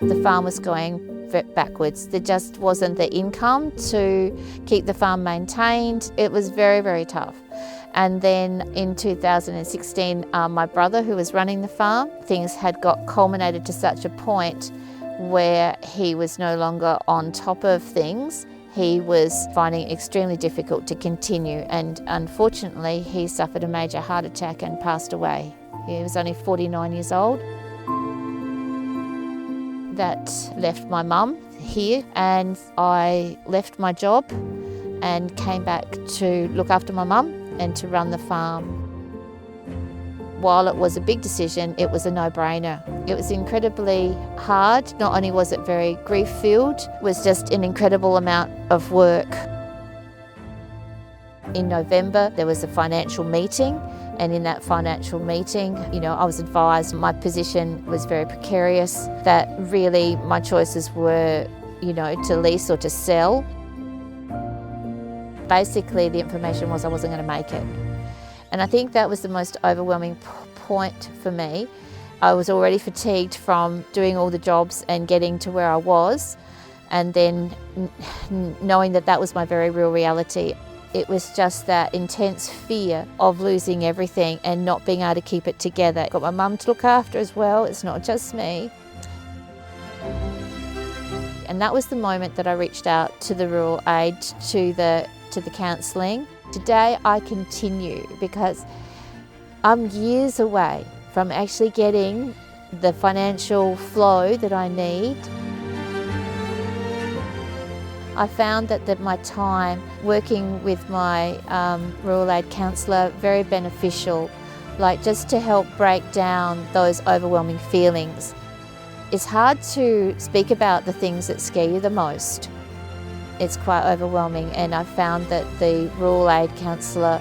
The farm was going backwards. There just wasn't the income to keep the farm maintained. It was very, very tough. And then in 2016, my brother, who was running the farm, things had got culminated to such a point where he was no longer on top of things. He was finding it extremely difficult to continue, and unfortunately he suffered a major heart attack and passed away. He was only 49 years old. That left my mum here, and I left my job and came back to look after my mum and to run the farm. While it was a big decision, it was a no-brainer. It was incredibly hard. Not only was it very grief-filled, it was just an incredible amount of work. In November, there was a financial meeting, and in that financial meeting, I was advised my position was very precarious, that really my choices were, to lease or to sell. Basically, the information was I wasn't going to make it. And I think that was the most overwhelming point for me. I was already fatigued from doing all the jobs and getting to where I was, and then knowing that that was my very real reality. It was just that intense fear of losing everything and not being able to keep it together. I've got my mum to look after as well, it's not just me. And that was the moment that I reached out to the rural aid, to the counselling. Today I continue because I'm years away from actually getting the financial flow that I need. I found that my time working with my rural aid counsellor very beneficial, like just to help break down those overwhelming feelings. It's hard to speak about the things that scare you the most. It's quite overwhelming, and I found that the rural aid counsellor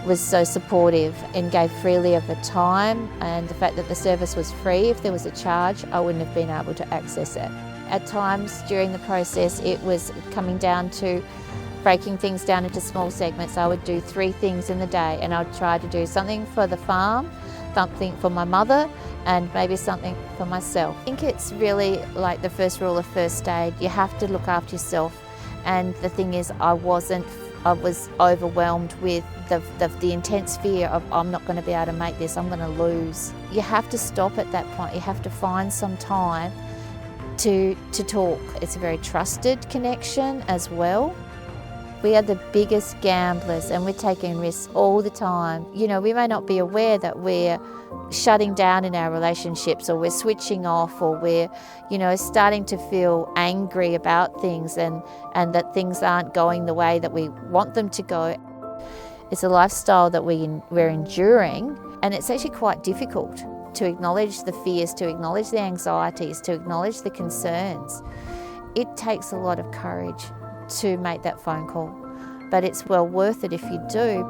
was so supportive and gave freely of her time, and the fact that the service was free. If there was a charge, I wouldn't have been able to access it. At times during the process, it was coming down to breaking things down into small segments. I would do 3 things in the day, and I'd try to do something for the farm, something for my mother, and maybe something for myself. I think it's really like the first rule of first aid. You have to look after yourself. And the thing is, I was overwhelmed with the intense fear of I'm not going to be able to make this, I'm going to lose. You have to stop at that point. You have to find some time to talk. It's a very trusted connection as well. We are the biggest gamblers, and we're taking risks all the time. We may not be aware that we're shutting down in our relationships, or we're switching off, or we're, starting to feel angry about things and that things aren't going the way that we want them to go. It's a lifestyle that we're enduring, and it's actually quite difficult to acknowledge the fears, to acknowledge the anxieties, to acknowledge the concerns. It takes a lot of courage to make that phone call, but it's well worth it if you do.